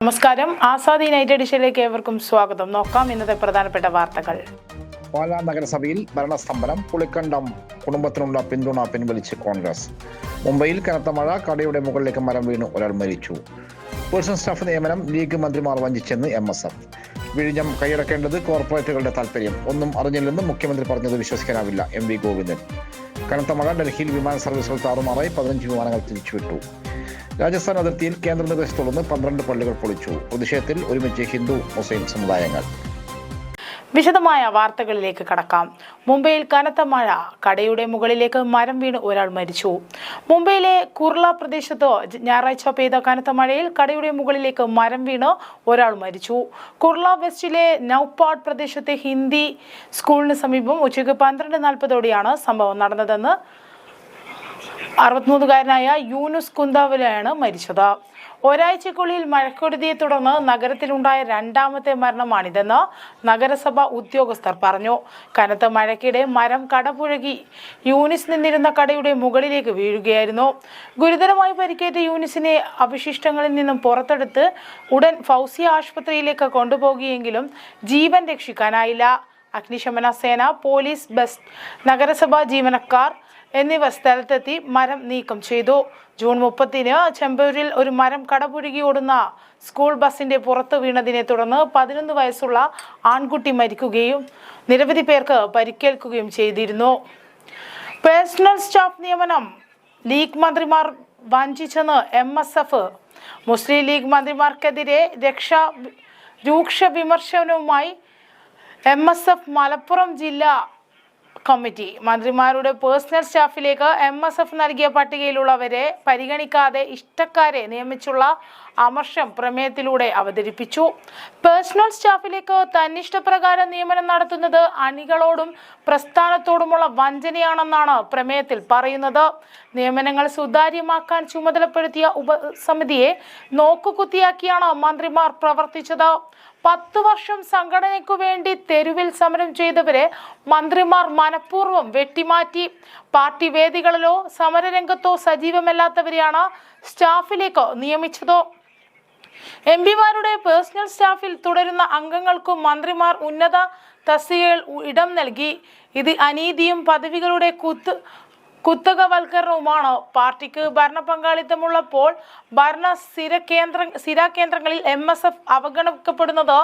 നമസ്കാരം. ആസാദി നൈറ്റ് എഡിഷനിലേക്ക് ഏവർക്കും സ്വാഗതം. നോക്കാം ഇന്നത്തെ പ്രധാനപ്പെട്ട വാർത്തകൾ. പാലാ നഗരസഭയിൽ ഭരണസ്തംഭനം, പുളിക്കണ്ടം കുടുംബത്തിനുള്ള പിന്തുണ പിൻവലിച്ച് കോൺഗ്രസ്. മുംബൈയിൽ കനത്ത മഴ, കടയുടെ മുകളിലേക്ക് മരം വീണു ഒരാൾ മരിച്ചു. പേഴ്സണൽ സ്റ്റാഫ് നിയമനം ലീഗ് മന്ത്രിമാർ വഞ്ചിച്ചെന്ന് MSF. വിഴിഞ്ഞം കൈയടക്കേണ്ടത് കോർപ്പറേറ്റുകളുടെ താൽപര്യം, ഒന്നും അറിഞ്ഞില്ലെന്നും മുഖ്യമന്ത്രി പറഞ്ഞത് വിശ്വസിക്കാനാവില്ല MV ഗോവിന്ദൻ. കനത്ത മഴ, ഡൽഹിയിൽ വിമാന സർവീസുകൾ താറുമാറായി, 15 വിമാനങ്ങൾ തിരിച്ചുവിട്ടു. രാജസ്ഥാൻ അതിർത്തിയിൽ കേന്ദ്ര നിർദ്ദേശത്തെ തുടർന്ന് 12 പള്ളികൾ പൊളിച്ചു. പ്രതിഷേധത്തിൽ ഒരുമിച്ച് ഹിന്ദു മുസ്ലിം സമുദായങ്ങൾ. വിശദമായ വാർത്തകളിലേക്ക് കടക്കാം. മുംബൈയിൽ കനത്ത മഴ, കടയുടെ മുകളിലേക്ക് മരം വീണ് ഒരാൾ മരിച്ചു. മുംബൈയിലെ കുർള പ്രദേശത്ത് ഞായറാഴ്ച പെയ്ത കനത്ത മഴയിൽ കടയുടെ മുകളിലേക്ക് മരം വീണ് ഒരാൾ മരിച്ചു. കുർള വെസ്റ്റിലെ നൌപാഡ് പ്രദേശത്തെ ഹിന്ദി സ്കൂളിന് സമീപം ഉച്ചയ്ക്ക് 12:40 സംഭവം നടന്നതെന്ന് 63-കാരനായ യൂനുസ് കുന്താവലയാണ് മരിച്ചത്. ഒരാഴ്ചക്കുള്ളിൽ മഴക്കെടുതിയെ തുടർന്ന് നഗരത്തിലുണ്ടായ രണ്ടാമത്തെ മരണമാണിതെന്ന് നഗരസഭ ഉദ്യോഗസ്ഥർ പറഞ്ഞു. കനത്ത മഴയ്ക്കിടെ മരം കടപുഴകി യൂനിസ് നിന്നിരുന്ന കടയുടെ മുകളിലേക്ക് വീഴുകയായിരുന്നു. ഗുരുതരമായി പരിക്കേറ്റ യൂനിസിനെ അവശിഷ്ടങ്ങളിൽ നിന്നും പുറത്തെടുത്ത് ഉടൻ ഫൗസിയ ആശുപത്രിയിലേക്ക് കൊണ്ടുപോകുകയെങ്കിലും ജീവൻ രക്ഷിക്കാനായില്ല. അഗ്നിശമന സേന, പോലീസ്, ബസ്, നഗരസഭാ ജീവനക്കാർ എന്നിവർ സ്ഥലത്തെത്തി മരം നീക്കം ചെയ്തു. ജൂൺ 30-ന് ചെമ്പൂരിൽ ഒരു മരം കടപുഴകി ഓടുന്ന സ്കൂൾ ബസിന്റെ പുറത്ത് വീണതിനെ തുടർന്ന് 11 വയസ്സുള്ള ആൺകുട്ടി മരിക്കുകയും നിരവധി പേർക്ക് പരിക്കേൽക്കുകയും ചെയ്തിരുന്നു. പേഴ്സണൽ സ്റ്റാഫ് നിയമനം ലീഗ് മന്ത്രിമാർ വഞ്ചിച്ചെന്ന് MSF. മുസ്ലിം ലീഗ് മന്ത്രിമാർക്കെതിരെ രൂക്ഷ വിമർശനവുമായി MSF മലപ്പുറം ജില്ലാ കമ്മിറ്റി. മന്ത്രിമാരുടെ പേഴ്സണൽ സ്റ്റാഫിലേക്ക് MSF നൽകിയ പട്ടികയിലുള്ളവരെ പരിഗണിക്കാതെ ഇഷ്ടക്കാരെ നിയമിച്ചുള്ള അമർഷം പ്രമേയത്തിലൂടെ അവതരിപ്പിച്ചു. പേഴ്സണൽ സ്റ്റാഫിലേക്ക് തന്നിഷ്ടപ്രകാരം നിയമനം നടത്തുന്നത് അണികളോടും പ്രസ്ഥാനത്തോടുമുള്ള വഞ്ചനയാണെന്നാണ് പ്രമേയത്തിൽ പറയുന്നത്. നിയമനങ്ങൾ സുതാര്യമാക്കാൻ ചുമതലപ്പെടുത്തിയ ഉപസമിതിയെ നോക്കുകുത്തിയാക്കിയാണ് മന്ത്രിമാർ പ്രവർത്തിച്ചത്. 10 വർഷം സംഘടനയ്ക്കു വേണ്ടി തെരുവിൽ സമരം ചെയ്തവരെ മന്ത്രിമാർ മനഃപൂർവ്വം വെട്ടിമാറ്റി. പാർട്ടി വേദികളിലോ സമരരംഗത്തോ സജീവമല്ലാത്തവരെയാണ് സ്റ്റാഫിലേക്ക് നിയമിച്ചത്. MPമാരുടെ പേഴ്സണൽ സ്റ്റാഫിൽ തുടരുന്ന അംഗങ്ങൾക്കും മന്ത്രിമാർ ഉന്നത തസ്തികയിൽ ഇടം നൽകി. ഇത് അനീതിയും പദവികളുടെ കുത്തകവൽക്കരണവുമാണ്. പാർട്ടിക്ക് ഭരണ പങ്കാളിത്തമുള്ളപ്പോൾ ഭരണ സ്ഥിര കേന്ദ്രങ്ങളിൽ MSF അവഗണിക്കപ്പെടുന്നത്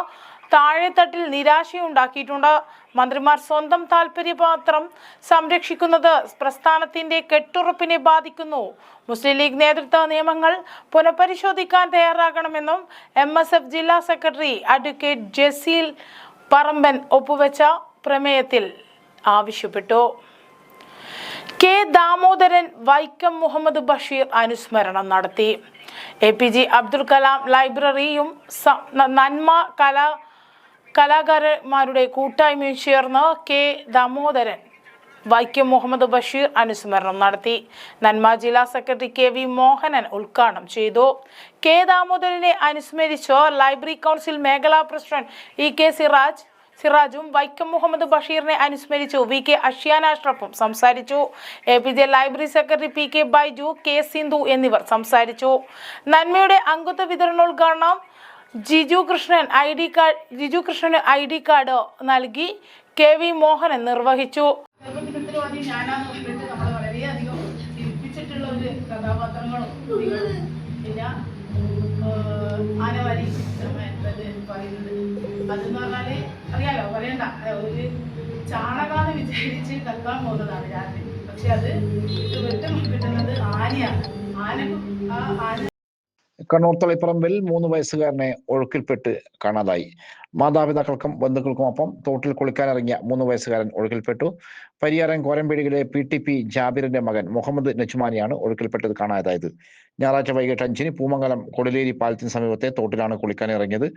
താഴെത്തട്ടിൽ നിരാശയുണ്ടാക്കിയിട്ടുണ്ട്. മന്ത്രിമാർ സ്വന്തം താൽപര്യപാത്രം സംരക്ഷിക്കുന്നത് പ്രസ്ഥാനത്തിന്റെ കെട്ടുറപ്പിനെ ബാധിക്കുന്നു. മുസ്ലിം ലീഗ് നേതൃത്വ നിയമങ്ങൾ പുനഃപരിശോധിക്കാൻ തയ്യാറാകണമെന്നും MSF ജില്ലാ സെക്രട്ടറി അഡ്വക്കേറ്റ് ജസീൽ പറമ്പൻ ഒപ്പുവെച്ച പ്രമേയത്തിൽ ആവശ്യപ്പെട്ടു. K. ദാമോദരൻ, വൈക്കം മുഹമ്മദ് ബഷീർ അനുസ്മരണം നടത്തി. APJ അബ്ദുൽ കലാം ലൈബ്രറിയും നന്മ കലാകാരന്മാരുടെ കൂട്ടായ്മയും ചേർന്ന് K. ദാമോദരൻ, വൈക്കം മുഹമ്മദ് ബഷീർ അനുസ്മരണം നടത്തി. നന്മ ജില്ലാ സെക്രട്ടറി KV മോഹനൻ ഉദ്ഘാടനം ചെയ്തു. K. ദാമോദരനെ അനുസ്മരിച്ച് ലൈബ്രറി കൗൺസിൽ മേഖലാ പ്രസിഡന്റ് EK സിറാജും വൈക്കം മുഹമ്മദ് ബഷീറിനെ അനുസ്മരിച്ചു VK അഷ്യാന അഷ്റഫും സംസാരിച്ചു. APJ library secretary PK Baiju, K. Sindhu എന്നിവർ സംസാരിച്ചു. നന്മയുടെ അംഗത്വ വിതരണോദ്ഘാടനം ജിജു കൃഷ്ണന് ID കാർഡ് നൽകി KV മോഹനൻ നിർവഹിച്ചു. അതെന്ന് പറഞ്ഞാല് അറിയാലോ, പറയണ്ട, ഒരു ചാണകാന്ന് വിചാരിച്ച് കക്കാൻ പോകുന്നതാണ് രാത്രി. പക്ഷെ അത് വെട്ടം കിട്ടുന്നത് ആനയാണ്. കണ്ണൂർ തളിപ്പറമ്പിൽ 3 വയസ്സുകാരനെ ഒഴുക്കിൽപ്പെട്ട് കാണാതായി. മാതാപിതാക്കൾക്കും ബന്ധുക്കൾക്കുമൊപ്പം തോട്ടിൽ കുളിക്കാനിറങ്ങിയ 3 വയസ്സുകാരൻ ഒഴുക്കിൽപ്പെട്ടു. പരിയാരം കോരമ്പേടിയിലെ PTP ജാബിറിന്റെ മകൻ മുഹമ്മദ് നജ്മാനിയാണ് ഒഴുക്കിൽപ്പെട്ടത് കാണാതായത്. ഞായറാഴ്ച വൈകിട്ട് 5-ന് പൂമംഗലം കൊടിലേരി പാലത്തിന് സമീപത്തെ തോട്ടിലാണ് കുളിക്കാനിറങ്ങിയത്.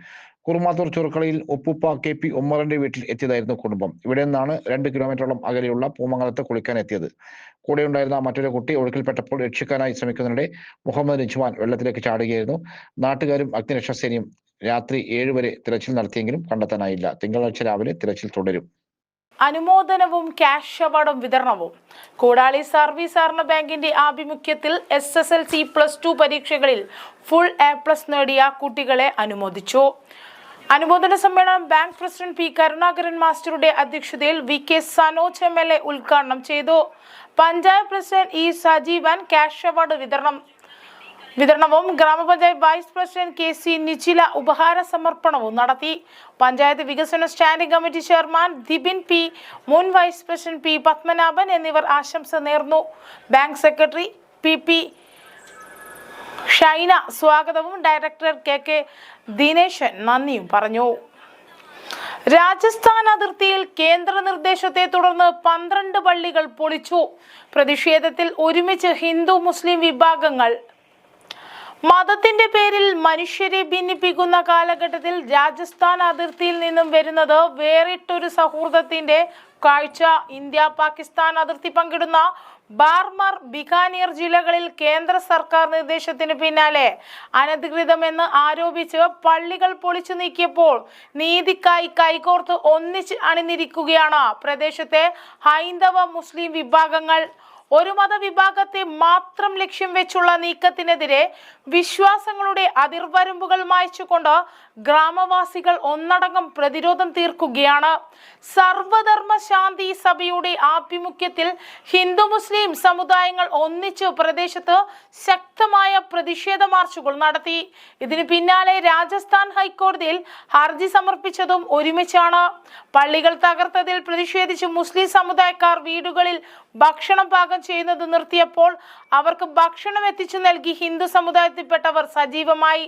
കുറുമാത്തൂർ ചുറുക്കളയിൽ ഉപ്പുപ്പ KP ഉമ്മറിന്റെ വീട്ടിൽ എത്തിയതായിരുന്നു കുടുംബം. ഇവിടെ നിന്നാണ് 2 കിലോമീറ്ററോളം അകലെയുള്ള പൂമംഗലത്ത് കുളിക്കാൻ എത്തിയത്. കൂടെയുണ്ടായിരുന്ന മറ്റൊരു കുട്ടി ഒഴുക്കിൽപ്പെട്ടപ്പോൾ രക്ഷിക്കാനായി ശ്രമിക്കുന്നതിനിടെ മുഹമ്മദ് നജ്മാൻ വെള്ളത്തിലേക്ക് ചാടുകയായിരുന്നു. നാട്ടുകാരും അഗ്നിരക്ഷാസേനയും രാത്രി 7 വരെ തിരച്ചിൽ നടത്തിയെങ്കിലും കണ്ടെത്താനായില്ല. തിങ്കളാഴ്ച രാവിലെ തിരച്ചിൽ തുടരും. അനുമോദനവും ക്യാഷ് അവാർഡും വിതരണവും. കൂടാളി സർവീസ് സഹകരണ ബാങ്കിന്റെ ആഭിമുഖ്യത്തിൽ SSLC+2 പരീക്ഷകളിൽ ഫുൾ A+ നേടിയ കുട്ടികളെ അനുമോദിച്ചു. അനുമോദന സമ്മേളനം ബാങ്ക് പ്രസിഡന്റ് P. കരുണാകരൻ മാസ്റ്ററുടെ അധ്യക്ഷതയിൽ VK സനോജ് MLA ഉദ്ഘാടനം ചെയ്തു. Panchayat president E. Sajeevan cash award വിതരണവും ഗ്രാമപഞ്ചായത്ത് വൈസ് പ്രസിഡന്റ് KC നിച്ചില ഉപഹാര സമർപ്പണവും നടത്തി. പഞ്ചായത്ത് വികസന standing committee chairman Dibin P, മുൻ വൈസ് പ്രസിഡന്റ് P. പത്മനാഭൻ എന്നിവർ ആശംസ നേർന്നു. ബാങ്ക് സെക്രട്ടറി PP ഷൈന സ്വാഗതവും ഡയറക്ടർ KK ദിനേശൻ നന്ദിയും പറഞ്ഞു. രാജസ്ഥാൻ അതിർത്തിയിൽ കേന്ദ്ര നിർദ്ദേശത്തെ തുടർന്ന് 12 പള്ളികൾ പൊളിച്ചു. പ്രതിഷേധത്തിൽ ഒരുമിച്ച് ഹിന്ദു മുസ്ലിം വിഭാഗങ്ങൾ. മതത്തിന്റെ പേരിൽ മനുഷ്യരെ ഭിന്നിപ്പിക്കുന്ന കാലഘട്ടത്തിൽ രാജസ്ഥാൻ അതിർത്തിയിൽ നിന്നും വരുന്നത് വേറിട്ടൊരു സൗഹൃദത്തിന്റെ കാഴ്ച. ഇന്ത്യ പാകിസ്ഥാൻ അതിർത്തി പങ്കിടുന്ന ബാർമർ, ബിക്കാനീർ ജില്ലകളിൽ കേന്ദ്ര സർക്കാർ നിർദ്ദേശത്തിന് പിന്നാലെ അനധികൃതമെന്ന് ആരോപിച്ച് പള്ളികൾ പൊളിച്ചു നീക്കിയപ്പോൾ നീതിക്കായി കൈകോർത്ത് ഒന്നിച്ച് അണിനിരിക്കുകയാണ് പ്രദേശത്തെ ഹൈന്ദവ മുസ്ലിം വിഭാഗങ്ങൾ. ഒരു മതവിഭാഗത്തെ മാത്രം ലക്ഷ്യം വെച്ചുള്ള നീക്കത്തിനെതിരെ വിശ്വാസങ്ങളുടെ അതിർവരമ്പുകൾ മായ്ച്ചുകൊണ്ട് ഗ്രാമവാസികൾ ഒന്നടങ്കം പ്രതിരോധം തീർക്കുകയാണ്. സർവധർമ്മ ശാന്തി സഭയുടെ ആഭിമുഖ്യത്തിൽ ഹിന്ദു മുസ്ലിം സമുദായങ്ങൾ ഒന്നിച്ച് പ്രദേശത്ത് ശക്തമായ പ്രതിഷേധ മാർച്ചുകൾ നടത്തി. ഇതിന് പിന്നാലെ രാജസ്ഥാൻ ഹൈക്കോടതിയിൽ ഹർജി സമർപ്പിച്ചതും ഒരുമിച്ചാണ്. പള്ളികൾ തകർത്തതിൽ പ്രതിഷേധിച്ച് മുസ്ലിം സമുദായക്കാർ വീടുകളിൽ ഭക്ഷണം പാകം ചെയ്യുന്നത് നിർത്തിയപ്പോൾ അവർക്ക് ഭക്ഷണം എത്തിച്ചു നൽകി ഹിന്ദു സമുദായത്തിൽപ്പെട്ടവർ സജീവമായി.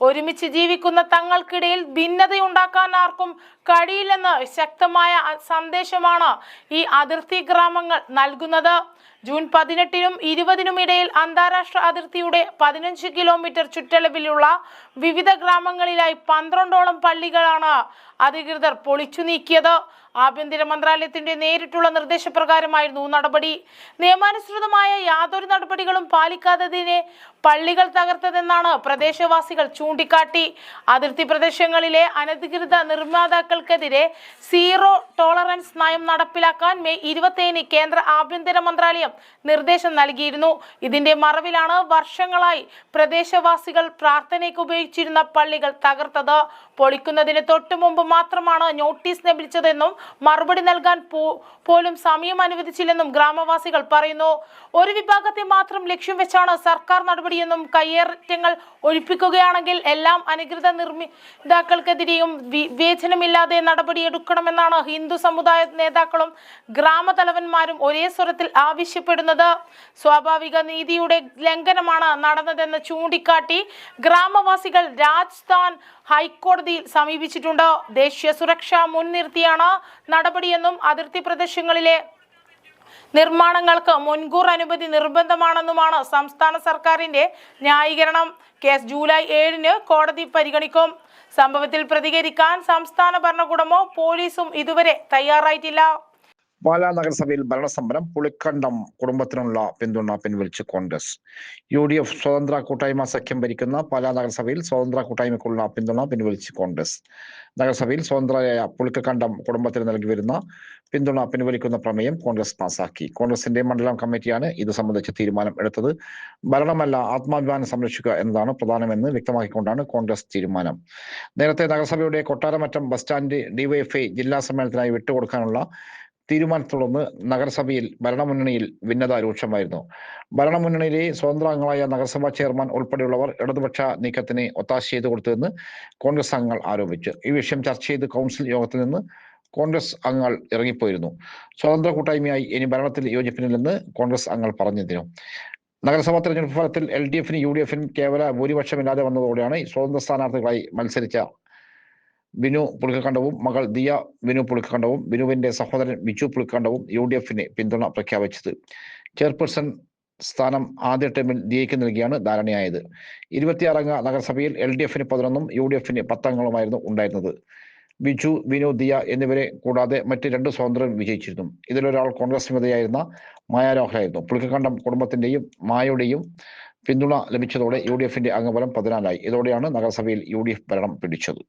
ഒരുമിച്ച് ജീവിക്കുന്ന തങ്ങൾക്കിടയിൽ ഭിന്നതയുണ്ടാക്കാൻ ആർക്കും കഴിയില്ലെന്ന് ശക്തമായ സന്ദേശമാണ് ഈ അതിർത്തി ഗ്രാമങ്ങൾ നൽകുന്നത്. ജൂൺ 18-നും 20-നും ഇടയിൽ അന്താരാഷ്ട്ര അതിർത്തിയുടെ 15 കിലോമീറ്റർ ചുറ്റളവിലുള്ള വിവിധ ഗ്രാമങ്ങളിലായി 12ഓളം പള്ളികളാണ് അധികൃതർ പൊളിച്ചു നീക്കിയത്. ആഭ്യന്തര മന്ത്രാലയത്തിന്റെ നേരിട്ടുള്ള നിർദ്ദേശപ്രകാരമായിരുന്നു നടപടി. നിയമാനുസൃതമായ യാതൊരു നടപടികളും പാലിക്കാത്തതിനെ പള്ളികൾ തകർത്തതെന്നാണ് പ്രദേശവാസികൾ ചൂണ്ടിക്കാട്ടി. അതിർത്തി പ്രദേശങ്ങളിലെ അനധികൃത നിർമ്മാതാക്കൾക്കെതിരെ സീറോ ടോളറൻസ് നയം നടപ്പിലാക്കാൻ മെയ് 27-ന് കേന്ദ്ര ആഭ്യന്തര മന്ത്രാലയം നിർദ്ദേശം നൽകിയിരുന്നു. ഇതിന്റെ മറവിലാണ് വർഷങ്ങളായി പ്രദേശവാസികൾ പ്രാർത്ഥനയ്ക്ക് ഉപയോഗിച്ചിരുന്ന പള്ളികൾ തകർത്തത്. പൊളിക്കുന്നതിന് തൊട്ടു മുമ്പ് മാത്രമാണ് നോട്ടീസ് ലഭിച്ചതെന്നും മറുപടി നൽകാൻ പോലും സമയം അനുവദിച്ചില്ലെന്നും ഗ്രാമവാസികൾ പറയുന്നു. ഒരു വിഭാഗത്തെ മാത്രം ലക്ഷ്യം വെച്ചാണ് സർക്കാർ നടപടിയെന്നും കയ്യേറ്റങ്ങൾ ഒഴിപ്പിക്കുകയാണെങ്കിൽ എല്ലാം അനധികൃത നിർമ്മിതാക്കൾക്കെതിരെയും വിവേചനമില്ലാതെ നടപടിയെടുക്കണമെന്നാണ് ഹിന്ദു സമുദായ നേതാക്കളും ഗ്രാമതലവന്മാരും ഒരേ സ്വരത്തിൽ ആവശ്യപ്പെടുന്നത്. സ്വാഭാവിക നീതിയുടെ ലംഘനമാണ് നടന്നതെന്ന് ചൂണ്ടിക്കാട്ടി ഗ്രാമവാസികൾ രാജസ്ഥാൻ ഹൈക്കോടതിയിൽ സമീപിച്ചിട്ടുണ്ട്. ദേശീയ സുരക്ഷ മുൻനിർത്തിയാണ് നടപടിയെന്നും അതിർത്തി പ്രദേശങ്ങളിലെ നിർമ്മാണങ്ങൾക്ക് മുൻകൂർ അനുമതി നിർബന്ധമാണെന്നുമാണ് സംസ്ഥാന സർക്കാരിന്റെ ന്യായീകരണം. കേസ് ജൂലൈ 7-ന് കോടതി പരിഗണിക്കും. സംഭവത്തിൽ പ്രതികരിക്കാൻ സംസ്ഥാന ഭരണകൂടമോ പോലീസും ഇതുവരെ തയ്യാറായിട്ടില്ല. പാലാ നഗരസഭയിൽ ഭരണസമരം, പുളിക്കണ്ടം കുടുംബത്തിനുള്ള പിന്തുണ പിൻവലിച്ച് കോൺഗ്രസ്. UDF സ്വതന്ത്ര കൂട്ടായ്മ സഖ്യം ഭരിക്കുന്ന പാലാ നഗരസഭയിൽ സ്വതന്ത്ര കൂട്ടായ്മയ്ക്കുള്ള പിന്തുണ പിൻവലിച്ച് കോൺഗ്രസ്. നഗരസഭയിൽ സ്വതന്ത്രരായ പുളിക്കണ്ടം കുടുംബത്തിന് നൽകി വരുന്ന പിന്തുണ പിൻവലിക്കുന്ന പ്രമേയം കോൺഗ്രസ് പാസാക്കി. കോൺഗ്രസിന്റെ മണ്ഡലം കമ്മിറ്റിയാണ് ഇത് സംബന്ധിച്ച് തീരുമാനം എടുത്തത്. ഭരണമല്ല, ആത്മാഭിമാനം സംരക്ഷിക്കുക എന്നതാണ് പ്രധാനമെന്ന് വ്യക്തമാക്കിക്കൊണ്ടാണ് കോൺഗ്രസ് തീരുമാനം. നേരത്തെ നഗരസഭയുടെ കൊട്ടാരമറ്റം ബസ് സ്റ്റാൻഡ് DYFI ജില്ലാ സമ്മേളനത്തിനായി വിട്ടുകൊടുക്കാനുള്ള തീരുമാനത്തെ തുടർന്ന് നഗരസഭയിൽ ഭരണമുന്നണിയിൽ ഭിന്നത രൂക്ഷമായിരുന്നു. ഭരണമുന്നണിയിലെ സ്വതന്ത്രാംഗങ്ങളായ നഗരസഭാ ചെയർമാൻ ഉൾപ്പെടെയുള്ളവർ ഇടതുപക്ഷ നീക്കത്തിന് ഒത്താശ ചെയ്തു കൊടുത്തുവെന്ന് കോൺഗ്രസ് അംഗങ്ങൾ ആരോപിച്ചു. ഈ വിഷയം ചർച്ച ചെയ്ത് കൗൺസിൽ യോഗത്തിൽ നിന്ന് കോൺഗ്രസ് അംഗങ്ങൾ ഇറങ്ങിപ്പോയിരുന്നു. സ്വതന്ത്ര കൂട്ടായ്മയായി ഇനി ഭരണത്തിൽ യോജിപ്പിനില്ലെന്ന് കോൺഗ്രസ് അംഗങ്ങൾ പറഞ്ഞിരുന്നു. നഗരസഭാ തെരഞ്ഞെടുപ്പ് ഫലത്തിൽ LDF-നും UDF-നും കേവല ഭൂരിപക്ഷമില്ലാതെ വന്നതോടെയാണ് സ്വതന്ത്ര സ്ഥാനാർത്ഥികളായി മത്സരിച്ച ബിനു പുളിക്കണ്ടവും മകൾ ദിയ ബിനു പുളിക്കണ്ടവും ബിനുവിന്റെ സഹോദരൻ ബിജു പുളിക്കണ്ടവും UDF-ന് പിന്തുണ പ്രഖ്യാപിച്ചത്. ചെയർപേഴ്സൺ സ്ഥാനം ആദ്യ ടേമിൽ ദിയയ്ക്ക് നൽകിയാണ് ധാരണയായത്. 26-അംഗ നഗരസഭയിൽ LDF-ന് 11-ഉം UDF-ന് 10 അംഗങ്ങളുമായിരുന്നു ഉണ്ടായിരുന്നത്. ബിജു, ബിനു, ദിയ എന്നിവരെ കൂടാതെ മറ്റ് 2 സ്വതന്ത്രരും വിജയിച്ചിരുന്നു. ഇതിലൊരാൾ കോൺഗ്രസ് വിമതയായിരുന്ന മായാരോഹയായിരുന്നു. പുളിക്കണ്ടം കുടുംബത്തിന്റെയും മായയുടെയും പിന്തുണ ലഭിച്ചതോടെ UDF-ന്റെ അംഗബലം 14-ആയി. ഇതോടെയാണ് നഗരസഭയിൽ UDF ഭരണം പിടിച്ചത്.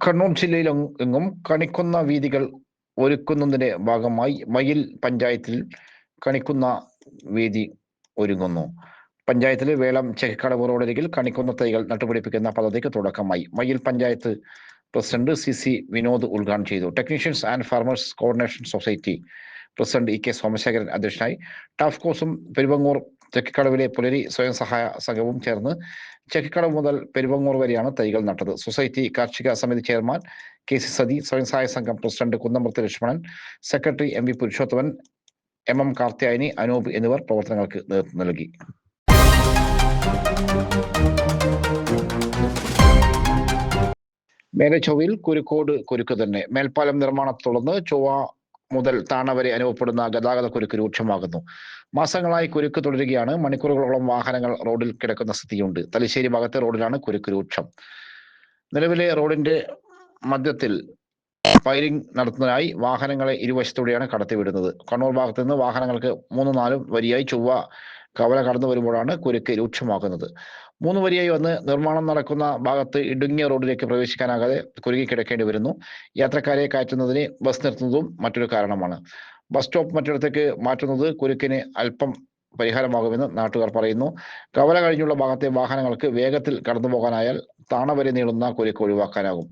കണ്ണൂർ ജില്ലയിലെങ്ങും കണിക്കുന്ന വീഥികൾ ഒരുക്കുന്നതിന്റെ ഭാഗമായി മയിൽ പഞ്ചായത്തിൽ കണിക്കുന്ന വീഥി ഒരുങ്ങുന്നു. പഞ്ചായത്തിലെ വേളം ചെക്കിക്കടവ് റോഡരികിൽ കണിക്കുന്ന തൈകൾ നട്ടുപിടിപ്പിക്കുന്ന പദ്ധതിക്ക് തുടക്കമായി. മയിൽ പഞ്ചായത്ത് പ്രസിഡന്റ് CC വിനോദ് ഉദ്ഘാടനം ചെയ്തു. Technicians and farmers coordination society president EK Somasekharan അധ്യക്ഷനായി. ടാഫ്കോസും പെരുവങ്ങൂർ ചെക്കിക്കടവിലെ പുലരി സ്വയം സഹായ സംഘവും ചേർന്ന് ചെക്കിക്കടവ് മുതൽ പെരുവങ്ങൂർ വരെയാണ് തൈകൾ നട്ടത്. സൊസൈറ്റി കാർഷിക സമിതി ചെയർമാൻ KC സതി, സ്വയം സഹായ സംഘം president Kunnampurath Lakshmanan, secretary MV Purushothaman, MM Karthiyayani, Anoop എന്നിവർ പ്രവർത്തനങ്ങൾക്ക് നേതൃത്വം നൽകി. മേലെ ചൊവ്വയിൽ കുരുക്കോട് കുരുക്ക് തന്നെ. മേൽപ്പാലം നിർമ്മാണത്തെ തുടർന്ന് ചൊവ്വ മുതൽ താണ വരെ അനുഭവപ്പെടുന്ന ഗതാഗത കുരുക്ക് രൂക്ഷമാകുന്നു. മാസങ്ങളായി കുരുക്ക് തുടരുകയാണ്. മണിക്കൂറുകളോളം വാഹനങ്ങൾ റോഡിൽ കിടക്കുന്ന സ്ഥിതിയുണ്ട്. തലശ്ശേരി ഭാഗത്തെ റോഡിലാണ് കുരുക്ക് രൂക്ഷം. നിലവിലെ റോഡിന്റെ മധ്യത്തിൽ ഫയറിംഗ് നടത്തുന്നതിനായി വാഹനങ്ങളെ ഇരുവശത്തൂടെയാണ് കടത്തിവിടുന്നത്. കണ്ണൂർ ഭാഗത്ത് നിന്ന് വാഹനങ്ങൾക്ക് 3-4 വരിയായി ചൊവ്വ കവല കടന്നു വരുമ്പോഴാണ് കുരുക്ക് രൂക്ഷമാകുന്നത്. 3 വരിയായി വന്ന് നിർമ്മാണം നടക്കുന്ന ഭാഗത്ത് ഇടുങ്ങിയ റോഡിലേക്ക് പ്രവേശിക്കാനാകാതെ കുരുങ്ങി കിടക്കേണ്ടി വരുന്നു. യാത്രക്കാരെ കയറ്റുന്നതിന് ബസ് നിർത്തുന്നതും മറ്റൊരു കാരണമാണ്. ബസ് സ്റ്റോപ്പ് മറ്റിടത്തേക്ക് മാറ്റുന്നത് കുരുക്കിന് അല്പം പരിഹാരമാകുമെന്ന് നാട്ടുകാർ പറയുന്നു. കവല കഴിഞ്ഞുള്ള ഭാഗത്തെ വാഹനങ്ങൾക്ക് വേഗത്തിൽ കടന്നു പോകാനായാൽ താണ വരെ നീളുന്ന കുരുക്ക് ഒഴിവാക്കാനാകും.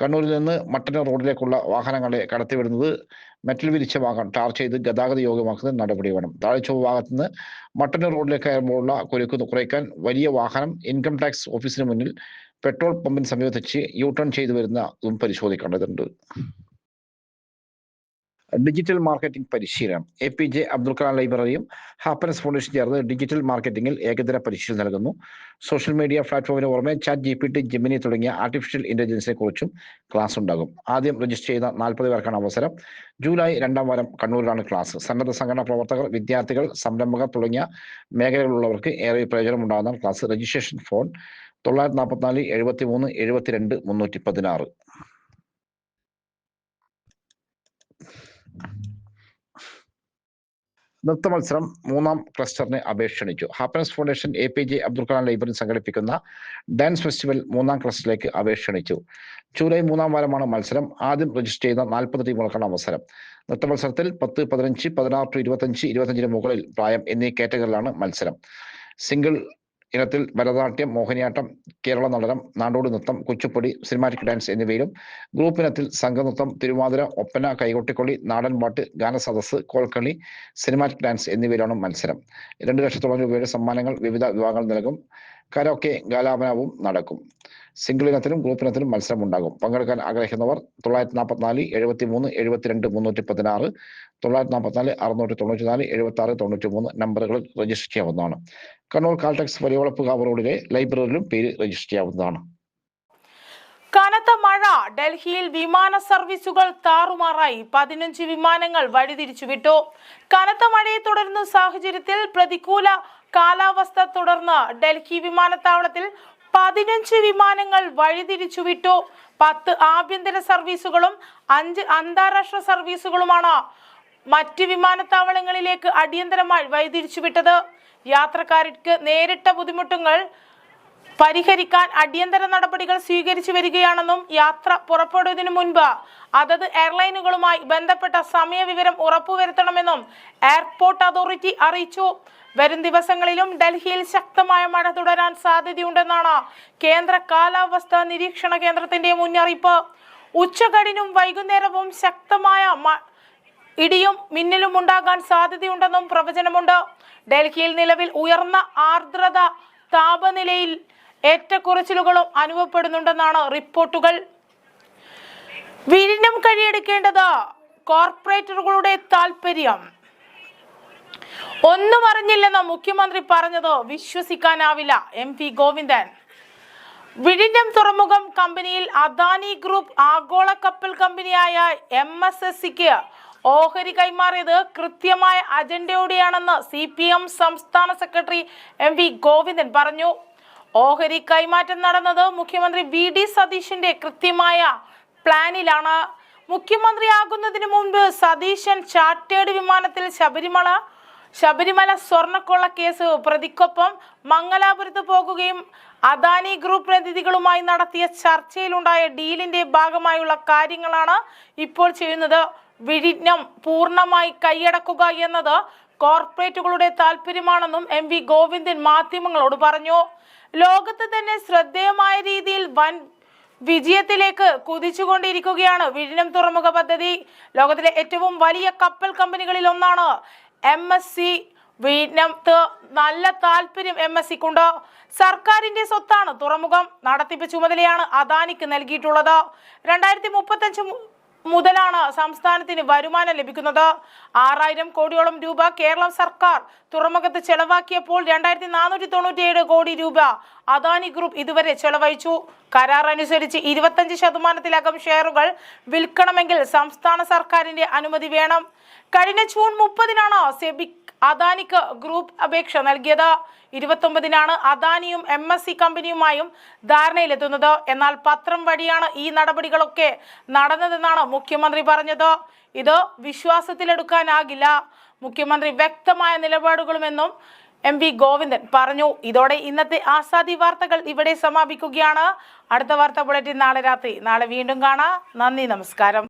കണ്ണൂരിൽ നിന്ന് മട്ടന്നൂർ റോഡിലേക്കുള്ള വാഹനങ്ങളെ കടത്തിവിടുന്നത് മെറ്റൽ വിരിച്ച ഭാഗം ടാർ ചെയ്ത് ഗതാഗത യോഗ്യമാക്കുന്നതിന് നടപടി വേണം. താഴ്ച ഭാഗത്ത് നിന്ന് മട്ടന്നൂർ റോഡിലേക്ക് കയറുമ്പോഴുള്ള കുരുക്ക് കുറയ്ക്കാൻ വലിയ വാഹനം ഇൻകം ടാക്സ് ഓഫീസിന് മുന്നിൽ പെട്രോൾ പമ്പിന് സമീപത്തെച്ച് യു-ടേൺ ചെയ്തു വരുന്നതും പരിശോധിക്കേണ്ടതുണ്ട്. ഡിജിറ്റൽ മാർക്കറ്റിംഗ് പരിശീലനം. APJ അബ്ദുൽ കലാം ലൈബ്രറിയും ഹാപ്പനസ് ഫൗണ്ടേഷൻ ചേർന്ന് ഡിജിറ്റൽ മാർക്കറ്റിംഗിൽ ഏകദിന പരിശീലനം നൽകുന്നു. സോഷ്യൽ മീഡിയ പ്ലാറ്റ്ഫോമിന് പുറമെ ChatGPT, ജെമിനി തുടങ്ങിയ ആർട്ടിഫിഷ്യൽ ഇന്റലിജൻസിനെ കുറിച്ചും ക്ലാസ് ഉണ്ടാകും. ആദ്യം രജിസ്റ്റർ ചെയ്യുന്ന 40 പേർക്കാണ് അവസരം. ജൂലൈ 2ാം വാരം കണ്ണൂരിലാണ് ക്ലാസ്. സന്നദ്ധ സംഘടനാ പ്രവർത്തകർ, വിദ്യാർത്ഥികൾ, സംരംഭകർ തുടങ്ങിയ മേഖലകളിലുള്ളവർക്ക് ഏറെ പ്രയോജനമുണ്ടാകുന്ന ക്ലാസ്. Registration phone 944 73 72 316. നൃത്ത മത്സരം 3ാം ക്ലസ്റ്ററിന് അപേക്ഷ ക്ഷണിച്ചു. Happiness foundation APJ Abdul Kalam library സംഘടിപ്പിക്കുന്ന ഡാൻസ് ഫെസ്റ്റിവൽ 3ാം ക്ലസ്റ്ററിലേക്ക് അപേക്ഷ ക്ഷണിച്ചു. ജൂലൈ 3ാം വാരമാണ് മത്സരം. ആദ്യം രജിസ്റ്റർ ചെയ്യുന്ന 40 ടീമുകൾക്കാണ് അവസരം. നൃത്ത മത്സരത്തിൽ 10, 15, 16 to 25, 25 മുകളിൽ പ്രായം എന്നീ കാറ്റഗറിയിലാണ് മത്സരം. സിംഗിൾ ഇനത്തിൽ ഭരതനാട്യം, മോഹിനിയാട്ടം, കേരള നടനം, നാടോടി നൃത്തം, കുച്ചിപ്പുടി, സിനിമാറ്റിക് ഡാൻസ് എന്നിവയിലും, ഗ്രൂപ്പ് ഇനത്തിൽ സംഘനൃത്തം, തിരുവാതിര, ഒപ്പന, കൈകൊട്ടിക്കൊള്ളി, നാടൻപാട്ട്, ഗാനസദസ്, കോൽക്കളി, സിനിമാറ്റിക് ഡാൻസ് എന്നിവയിലാണ് മത്സരം. 2 ലക്ഷത്തോളം രൂപയുടെ സമ്മാനങ്ങൾ വിവിധ വിഭാഗങ്ങൾ നൽകും. കരോക്കെ ഗാലാപനവും നടക്കും. സിംഗിൾ ഇനത്തിലും ഗ്രൂപ്പ് ഇനത്തിലും മത്സരം ഉണ്ടാകും. പങ്കെടുക്കാൻ ആഗ്രഹിക്കുന്നവർ 944 73 72 316, 944 694 76 93 നമ്പറുകളിൽ രജിസ്റ്റർ ചെയ്യാവുന്നതാണ്. കണ്ണൂർ കാൽടെക്സ് വലിയവളപ്പുകാവ് റോഡിലെ ലൈബ്രറിയിലും പേര് രജിസ്റ്റർ ചെയ്യാവുന്നതാണ്. കനത്ത മഴ. ഡൽഹിയിൽ വിമാന സർവീസുകൾ താറുമാറായി. 15 വിമാനങ്ങൾ വഴിതിരിച്ചുവിട്ടു. കനത്ത മഴയെ തുടരുന്ന സാഹചര്യത്തിൽ പ്രതികൂല കാലാവസ്ഥ തുടർന്ന് ഡൽഹി വിമാനത്താവളത്തിൽ 15 വിമാനങ്ങൾ വഴിതിരിച്ചുവിട്ടു. 10 ആഭ്യന്തര സർവീസുകളും 5 അന്താരാഷ്ട്ര സർവീസുകളുമാണ് മറ്റ് വിമാനത്താവളങ്ങളിലേക്ക് അടിയന്തരമായി വഴിതിരിച്ചുവിട്ടത്. യാത്രക്കാർക്ക് നേരിട്ട ബുദ്ധിമുട്ടുകൾ പരിഹരിക്കാൻ അടിയന്തര നടപടികൾ സ്വീകരിച്ചു വരികയാണെന്നും യാത്ര പുറപ്പെടുന്നതിനു മുൻപ് അതത് എയർലൈനുകളുമായി ബന്ധപ്പെട്ട സമയവിവരം ഉറപ്പുവരുത്തണമെന്നും എയർപോർട്ട് അതോറിറ്റി അറിയിച്ചു. വരും ദിവസങ്ങളിലും ഡൽഹിയിൽ ശക്തമായ മഴ തുടരാൻ സാധ്യതയുണ്ടെന്നാണ് കേന്ദ്ര കാലാവസ്ഥാ നിരീക്ഷണ കേന്ദ്രത്തിന്റെ മുന്നറിയിപ്പ്. ഉച്ചകഴിഞ്ഞും വൈകുന്നേരവും ശക്തമായ ഇടിയും മിന്നലും ഉണ്ടാകാൻ സാധ്യതയുണ്ടെന്നും പ്രവചനമുണ്ട്. ഡൽഹിയിൽ നിലവിൽ ഉയർന്ന ആർദ്രത താപനിലയിൽ ഏറ്റക്കുറച്ചിലുകളും അനുഭവപ്പെടുന്നുണ്ടെന്നാണ് റിപ്പോർട്ടുകൾ. വിഴിഞ്ഞം കഴിയെടുക്കേണ്ടത് കോർപ്പറേറ്റുകളുടെ താൽപര്യം. ഒന്നും അറിഞ്ഞില്ലെന്ന് മുഖ്യമന്ത്രി പറഞ്ഞത് വിശ്വസിക്കാനാവില്ല. MV ഗോവിന്ദൻ. വിഴിഞ്ഞം തുറമുഖം കമ്പനിയിൽ അദാനി ഗ്രൂപ്പ് ആഗോള കപ്പൽ കമ്പനിയായ MSSCക്ക് ഓഹരി കൈമാറിയത് കൃത്യമായ അജണ്ടയോടെയാണെന്ന് CPM സംസ്ഥാന സെക്രട്ടറി MV ഗോവിന്ദൻ പറഞ്ഞു. ഓഹരി കൈമാറ്റം നടന്നത് മുഖ്യമന്ത്രി VD സതീശന്റെ കൃത്യമായ പ്ലാനിലാണ്. മുഖ്യമന്ത്രിയാകുന്നതിന് മുൻപ് സതീശൻ ചാർട്ടേഡ് വിമാനത്തിൽ ശബരിമല സ്വർണ്ണക്കൊള്ള കേസ് പ്രതിക്കൊപ്പം മംഗലാപുരത്ത് പോകുകയും അദാനി ഗ്രൂപ്പ് പ്രതിനിധികളുമായി നടത്തിയ ചർച്ചയിലുണ്ടായ ഡീലിന്റെ ഭാഗമായുള്ള കാര്യങ്ങളാണ് ഇപ്പോൾ ചെയ്യുന്നത്. വിഴിഞ്ഞം പൂർണ്ണമായി കൈയടക്കുക എന്നത് കോർപ്പറേറ്റുകളുടെ താല്പര്യമാണെന്നും എം വി ഗോവിന്ദൻ മാധ്യമങ്ങളോട് പറഞ്ഞു. ലോകത്ത് തന്നെ ശ്രദ്ധേയമായ രീതിയിൽ വൻ വിജയത്തിലേക്ക് കുതിച്ചുകൊണ്ടിരിക്കുകയാണ് വിഴിഞ്ഞം തുറമുഖ പദ്ധതി. ലോകത്തിലെ ഏറ്റവും വലിയ കപ്പൽ കമ്പനികളിൽ ഒന്നാണ് MSC. വിഴിഞ്ഞത്ത് നല്ല താല്പര്യം MSCക്കുണ്ട്. സർക്കാരിന്റെ സ്വത്താണ് തുറമുഖം. നടത്തിപ്പ് ചുമതലയാണ് അദാനിക്ക് നൽകിയിട്ടുള്ളത്. 2035 മുതലാണ് സംസ്ഥാനത്തിന് വരുമാനം ലഭിക്കുന്നത്. 6000 കോടിയോളം രൂപ കേരളം സർക്കാർ തുറമുഖത്ത് ചെലവാക്കിയപ്പോൾ 2497 കോടി രൂപ അദാനി ഗ്രൂപ്പ് ഇതുവരെ ചെലവഴിച്ചു. കരാർ അനുസരിച്ച് 25% ഷെയറുകൾ വിൽക്കണമെങ്കിൽ സംസ്ഥാന സർക്കാരിന്റെ അനുമതി വേണം. കഴിഞ്ഞ ജൂൺ 30-നാണ് സെബിക് അദാനിക്ക് ഗ്രൂപ്പ് അപേക്ഷ നൽകിയത്. 29-നാണ് അദാനിയും MSC കമ്പനിയുമായും ധാരണയിലെത്തുന്നത്. എന്നാൽ പത്രം വഴിയാണ് ഈ നടപടികളൊക്കെ നടന്നതെന്നാണ് മുഖ്യമന്ത്രി പറഞ്ഞത്. ഇത് വിശ്വാസത്തിലെടുക്കാനാകില്ല. മുഖ്യമന്ത്രി വ്യക്തമായ നിലപാടുകളുമെന്നും എം വി ഗോവിന്ദൻ പറഞ്ഞു. ഇതോടെ ഇന്നത്തെ ആസാദി വാർത്തകൾ ഇവിടെ സമാപിക്കുകയാണ്. അടുത്ത വാർത്താ ബുള്ളറ്റിൻ നാളെ രാത്രി. നാളെ വീണ്ടും കാണാം. നന്ദി, നമസ്കാരം.